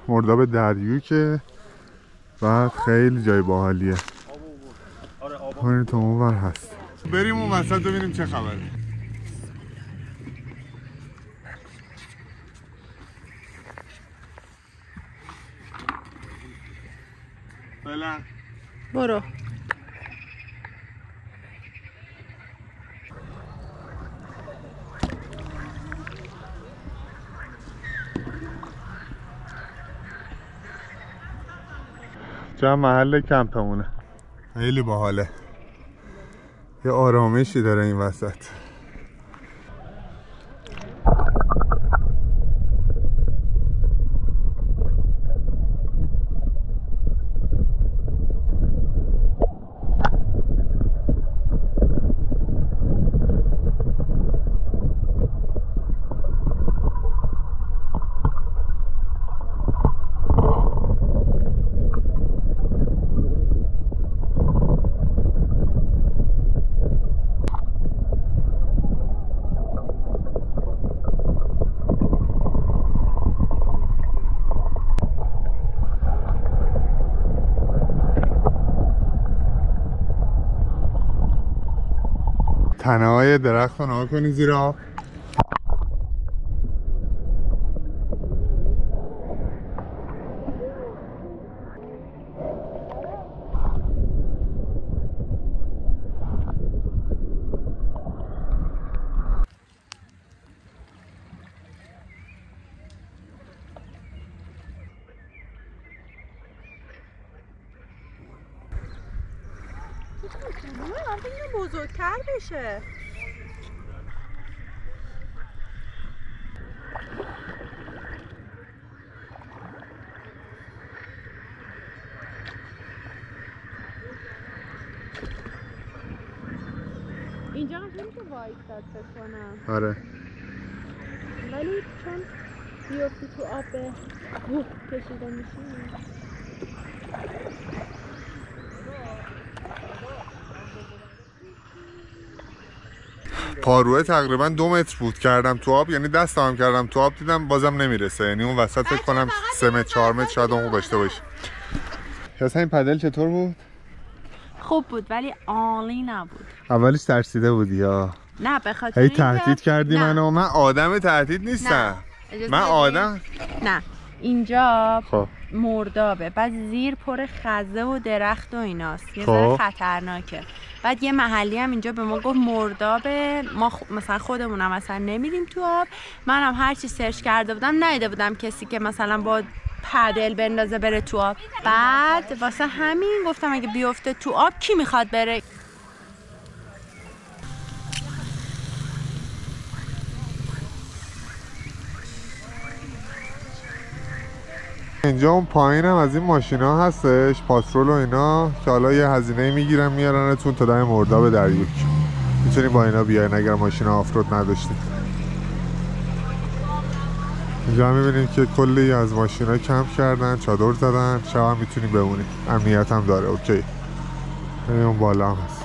مرداب دریوکه. بعد خیلی جای باحالیه. این تو اونور هست. بریم اون وسط ببینیم چه خبره. بله. برو. جا محل کمپمونه. خیلی باحاله. یه آرامشی داره این وسط. تنه های درخت رو نها کنی زیر آب. من فکر بزرگتر بشه. اینجا هم نمیشه وایستاد فکر کنم. آره. ولی چون بیفتی تو آب کشیده میشی. پاروه تقریبا 2 متر بود کردم تو آب، یعنی دستم کردم تو آب دیدم بازم نمیرسه، یعنی اون وسط فکر کنم 3 متر 4 متر شاید اون داشته باشه. اصلا این پدل چطور بود؟ خوب بود ولی عالی نبود. اولش ترسیده بودی یا؟ نه به خاطر هی تهدید کردی منو. من آدم تهدید نیستم. من آدم نه. اینجا مردابه، بعد زیر پر خزه و درخت و ایناست، یه ذره خطرناکه. بعد یه محلی هم اینجا به ما گفت مردابه، ما مثلا خودمونم مثلا نمیریم تو آب. منم هرچی سرچ کرده بودم ندیده بودم کسی که مثلا با پدل بندازه بره تو آب. بعد واسه همین گفتم اگه بیفته تو آب کی میخواد بره. اینجا اون پایین هم از این ماشینا هستش، پاترول و اینا، که حالا یه هزینه میگیرن میارنتون تا دم مرداب دریوک. میتونی با اینا بیاین اگر ماشینا آفرود نداشتید. اینجا هم میبینیم که کلی از ماشینا کمپ کردن، چادر زدن، شب هم میتونی بمونی، امنیت هم داره. اوکی. اون بالا هم هست.